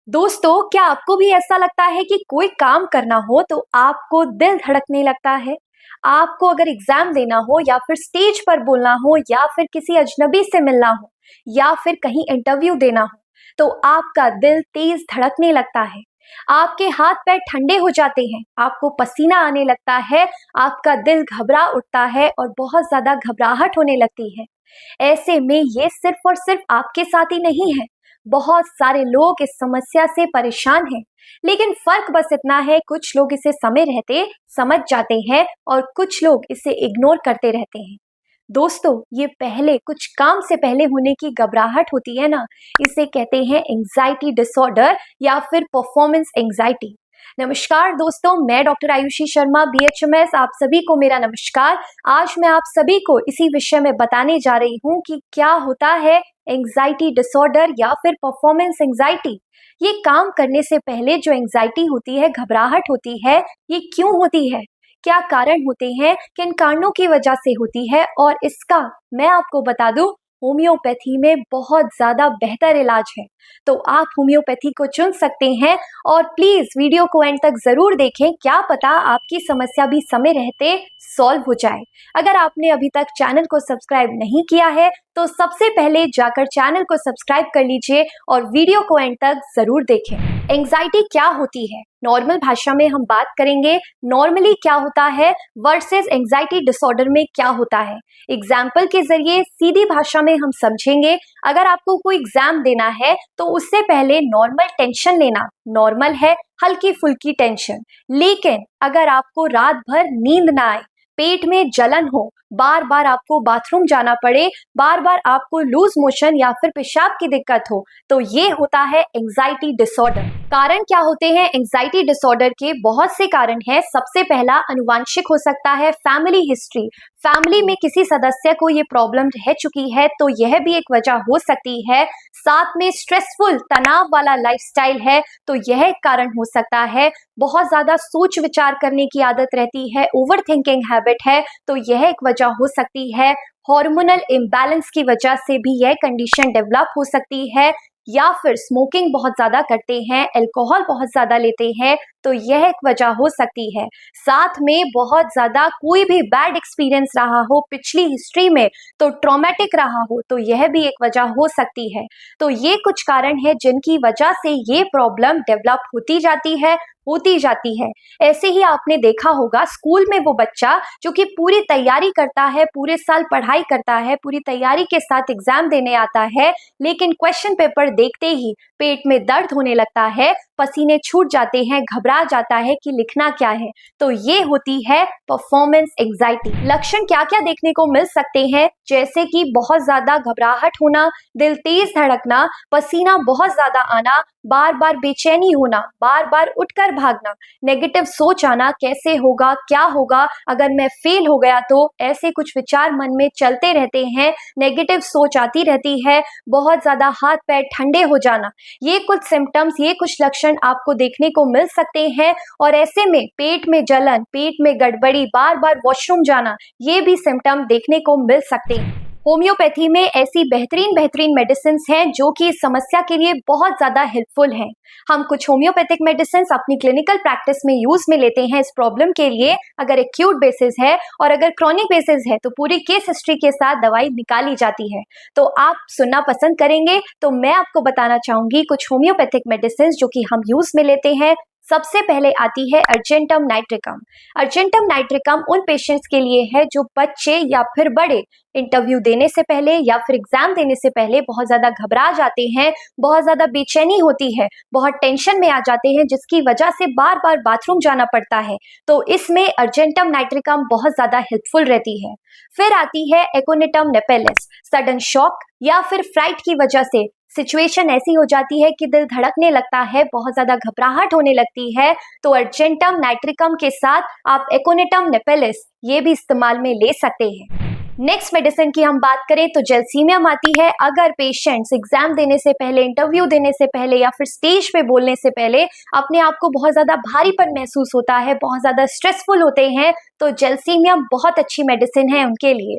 दोस्तों, क्या आपको भी ऐसा लगता है कि कोई काम करना हो तो आपको दिल धड़कने लगता है? आपको अगर एग्जाम देना हो या फिर स्टेज पर बोलना हो या फिर किसी अजनबी से मिलना हो या फिर कहीं इंटरव्यू देना हो, तो आपका दिल तेज धड़कने लगता है। आपके हाथ पैर ठंडे हो जाते हैं, आपको पसीना आने लगता है, आपका दिल घबरा उठता है और बहुत ज्यादा घबराहट होने लगती है। ऐसे में ये सिर्फ और सिर्फ आपके साथ ही नहीं है, बहुत सारे लोग इस समस्या से परेशान हैं। लेकिन फर्क बस इतना है, कुछ लोग इसे समय रहते समझ जाते हैं और कुछ लोग इसे इग्नोर करते रहते हैं। दोस्तों, ये पहले कुछ काम से पहले होने की घबराहट होती है ना, इसे कहते हैं एंजाइटी डिसऑर्डर या फिर परफॉर्मेंस एंजाइटी। नमस्कार दोस्तों, मैं डॉक्टर आयुषी शर्मा बीएचएमएस, आप सभी को मेरा नमस्कार। आज मैं आप सभी को इसी विषय में बताने जा रही हूँ कि क्या होता है एंजाइटी डिसऑर्डर या फिर परफॉर्मेंस एंजाइटी। ये काम करने से पहले जो एंजाइटी होती है, घबराहट होती है, ये क्यों होती है, क्या कारण होते हैं, किन कारणों की वजह से होती है, और इसका मैं आपको बता दूं, होम्योपैथी में बहुत ज्यादा बेहतर इलाज है। तो आप होम्योपैथी को चुन सकते हैं और प्लीज वीडियो को एंड तक जरूर देखें, क्या पता आपकी समस्या भी समय रहते सॉल्व हो जाए। अगर आपने अभी तक चैनल को सब्सक्राइब नहीं किया है तो सबसे पहले जाकर चैनल को सब्सक्राइब कर लीजिए और वीडियो को एंड तक जरूर देखें। एंजाइटी क्या होती है, नॉर्मल भाषा में हम बात करेंगे, नॉर्मली क्या होता है वर्सेस एंजाइटी डिसऑर्डर में क्या होता है। एग्जाम्पल के जरिए सीधी भाषा में हम समझेंगे। अगर आपको कोई एग्जाम देना है तो उससे पहले नॉर्मल टेंशन लेना नॉर्मल है, हल्की फुल्की टेंशन। लेकिन अगर आपको रात भर नींद ना आए, पेट में जलन हो, बार बार आपको बाथरूम जाना पड़े, बार बार आपको लूज मोशन या फिर पेशाब की दिक्कत हो, तो ये होता है एंजाइटी डिसऑर्डर। कारण क्या होते हैं एंजाइटी डिसऑर्डर के? बहुत से कारण हैं। सबसे पहला अनुवांशिक हो सकता है, फैमिली हिस्ट्री, फैमिली में किसी सदस्य को ये प्रॉब्लम रह चुकी है तो यह भी एक वजह हो सकती है। साथ में स्ट्रेसफुल तनाव वाला लाइफस्टाइल है तो यह एक कारण हो सकता है। बहुत ज्यादा सोच विचार करने की आदत रहती है, ओवर थिंकिंग हैबिट है, तो यह एक वजह हो सकती है। हार्मोनल इम्बैलेंस की वजह से भी यह कंडीशन डेवलप हो सकती है, या फिर स्मोकिंग बहुत ज्यादा करते हैं, अल्कोहल बहुत ज्यादा लेते हैं, तो यह एक वजह हो सकती है। साथ में बहुत ज्यादा कोई भी बैड एक्सपीरियंस रहा हो पिछली हिस्ट्री में, तो ट्रॉमेटिक रहा हो, तो यह भी एक वजह हो सकती है। तो ये कुछ कारण है जिनकी वजह से ये प्रॉब्लम डेवलप होती जाती है। ऐसे ही आपने देखा होगा स्कूल में वो बच्चा जो कि पूरी तैयारी करता है, पूरे साल पढ़ाई करता है, पूरी तैयारी के साथ एग्जाम देने आता है, लेकिन क्वेश्चन पेपर देखते ही पेट में दर्द होने लगता है, पसीने छूट जाते हैं, घबरा जाता है कि लिखना क्या है, तो ये होती है परफॉर्मेंस एंजाइटी। लक्षण क्या क्या देखने को मिल सकते हैं, जैसे कि बहुत ज्यादा घबराहट होना, दिल तेज धड़कना, पसीना बहुत ज्यादा आना, बार बार बेचैनी होना, बार बार उठकर भागना, नेगेटिव सोच आना, कैसे होगा, क्या होगा, अगर मैं फेल हो गया तो, ऐसे कुछ विचार मन में चलते रहते हैं, नेगेटिव सोच आती रहती है, बहुत ज्यादा हाथ पैर ठंडे हो जाना, ये कुछ सिम्टम्स, ये कुछ लक्षण आपको देखने को मिल सकते हैं। और ऐसे में पेट में जलन, पेट में गड़बड़ी, बार बार वॉशरूम जाना, ये भी सिम्टम देखने को मिल सकते हैं। होम्योपैथी में ऐसी बेहतरीन मेडिसिन हैं जो कि इस समस्या के लिए बहुत ज्यादा हेल्पफुल हैं। हम कुछ होम्योपैथिक मेडिसिन अपनी क्लिनिकल प्रैक्टिस में यूज में लेते हैं इस प्रॉब्लम के लिए, अगर एक्यूट बेसिस है, और अगर क्रॉनिक बेसिस है तो पूरी केस हिस्ट्री के साथ दवाई निकाली जाती है। तो आप सुनना पसंद करेंगे तो मैं आपको बताना चाहूंगी कुछ होम्योपैथिक मेडिसिन जो कि हम यूज में लेते हैं। सबसे पहले आती है अर्जेंटम नाइट्रिकम। अर्जेंटम नाइट्रिकम उन पेशेंट्स के लिए है जो बच्चे या फिर बड़े इंटरव्यू देने से पहले या फिर एग्जाम देने से पहले बहुत ज्यादा घबरा जाते हैं, बहुत ज्यादा बेचैनी होती है, बहुत टेंशन में आ जाते हैं, जिसकी वजह से बार बार बाथरूम जाना पड़ता है, तो इसमें अर्जेंटम नाइट्रिकम बहुत ज्यादा हेल्पफुल रहती है। फिर आती है एकोनिटम नेपेलिस। सडन शॉक या फिर फ्राइट की वजह से सिचुएशन ऐसी हो जाती है कि दिल धड़कने लगता है, बहुत ज्यादा घबराहट होने लगती है, तो अर्जेंटम नाइट्रिकम के साथ आप एकोनिटम नेपेलिस ये भी इस्तेमाल में ले सकते हैं। नेक्स्ट मेडिसिन की हम बात करें तो जेलसीमियम आती है। अगर पेशेंट्स एग्जाम देने से पहले, इंटरव्यू देने से पहले या फिर स्टेज पे बोलने से पहले अपने आप को बहुत ज्यादा भारीपन महसूस होता है, बहुत ज्यादा स्ट्रेसफुल होते हैं, तो जेलसीमियम बहुत अच्छी मेडिसिन है उनके लिए।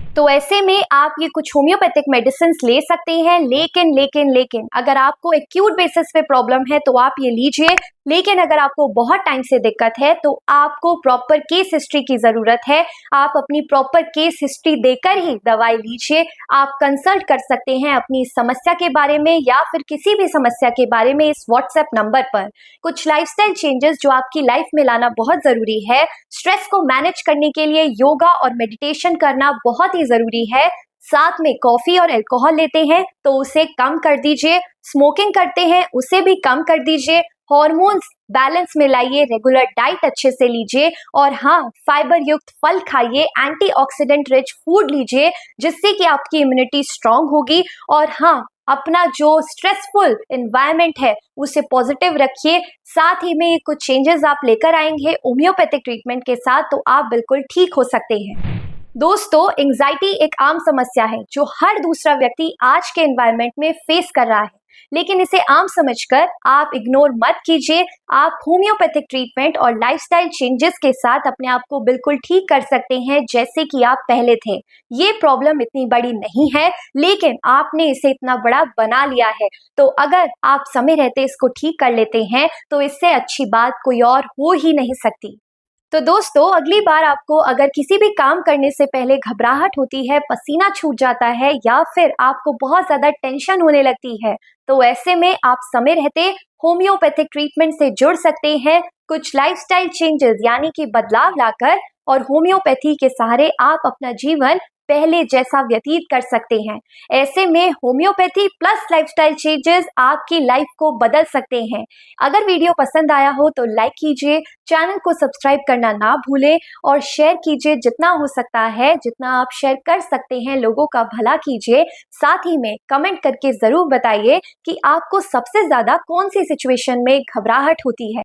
तो ऐसे में आप ये कुछ होम्योपैथिक मेडिसिन ले सकते हैं, लेकिन अगर आपको एक्यूट बेसिस पे प्रॉब्लम है तो आप ये लीजिए। लेकिन अगर आपको बहुत टाइम से दिक्कत है तो आपको प्रॉपर केस हिस्ट्री की जरूरत है। आप अपनी प्रॉपर केस हिस्ट्री देकर ही दवाई लीजिए। आप कंसल्ट कर सकते हैं अपनी समस्या के बारे में या फिर किसी भी समस्या के बारे में इस व्हाट्सएप नंबर पर। कुछ लाइफस्टाइल चेंजेस जो आपकी लाइफ में लाना बहुत जरूरी है। स्ट्रेस को मैनेज करने के लिए योगा और मेडिटेशन करना बहुत ही जरूरी है। साथ में कॉफी और अल्कोहल लेते हैं तो उसे कम कर दीजिए। स्मोकिंग करते हैं उसे भी कम कर दीजिए। हॉर्मोन्स बैलेंस में लाइए, रेगुलर डाइट अच्छे से लीजिए और हाँ, फाइबर युक्त फल खाइए, एंटीऑक्सीडेंट रिच फूड लीजिए जिससे कि आपकी इम्यूनिटी स्ट्रांग होगी। और हाँ, अपना जो स्ट्रेसफुल एनवायरनमेंट है उसे पॉजिटिव रखिए। साथ ही में ये कुछ चेंजेस आप लेकर आएंगे होम्योपैथिक ट्रीटमेंट के साथ तो आप बिल्कुल ठीक हो सकते हैं। दोस्तों, एंजाइटी एक आम समस्या है जो हर दूसरा व्यक्ति आज के एनवायरनमेंट में फेस कर रहा है, लेकिन इसे आम समझकर आप इग्नोर मत कीजिए। आप होम्योपैथिक ट्रीटमेंट और लाइफस्टाइल चेंजेस के साथ अपने आप को बिल्कुल ठीक कर सकते हैं जैसे कि आप पहले थे। ये प्रॉब्लम इतनी बड़ी नहीं है, लेकिन आपने इसे इतना बड़ा बना लिया है। तो अगर आप समय रहते इसको ठीक कर लेते हैं तो इससे अच्छी बात कोई और हो ही नहीं सकती। तो दोस्तों, अगली बार आपको अगर किसी भी काम करने से पहले घबराहट होती है, पसीना छूट जाता है या फिर आपको बहुत ज्यादा टेंशन होने लगती है, तो ऐसे में आप समय रहते होम्योपैथिक ट्रीटमेंट से जुड़ सकते हैं। कुछ लाइफस्टाइल चेंजेस यानी कि बदलाव लाकर और होम्योपैथी के सहारे आप अपना जीवन पहले जैसा व्यतीत कर सकते हैं। ऐसे में होम्योपैथी प्लस लाइफस्टाइल चेंजेस आपकी लाइफ को बदल सकते हैं। अगर वीडियो पसंद आया हो तो लाइक कीजिए, चैनल को सब्सक्राइब करना ना भूलें और शेयर कीजिए जितना हो सकता है, जितना आप शेयर कर सकते हैं लोगों का भला कीजिए। साथ ही में कमेंट करके जरूर बताइए कि आपको सबसे ज्यादा कौन सी सिचुएशन में घबराहट होती है।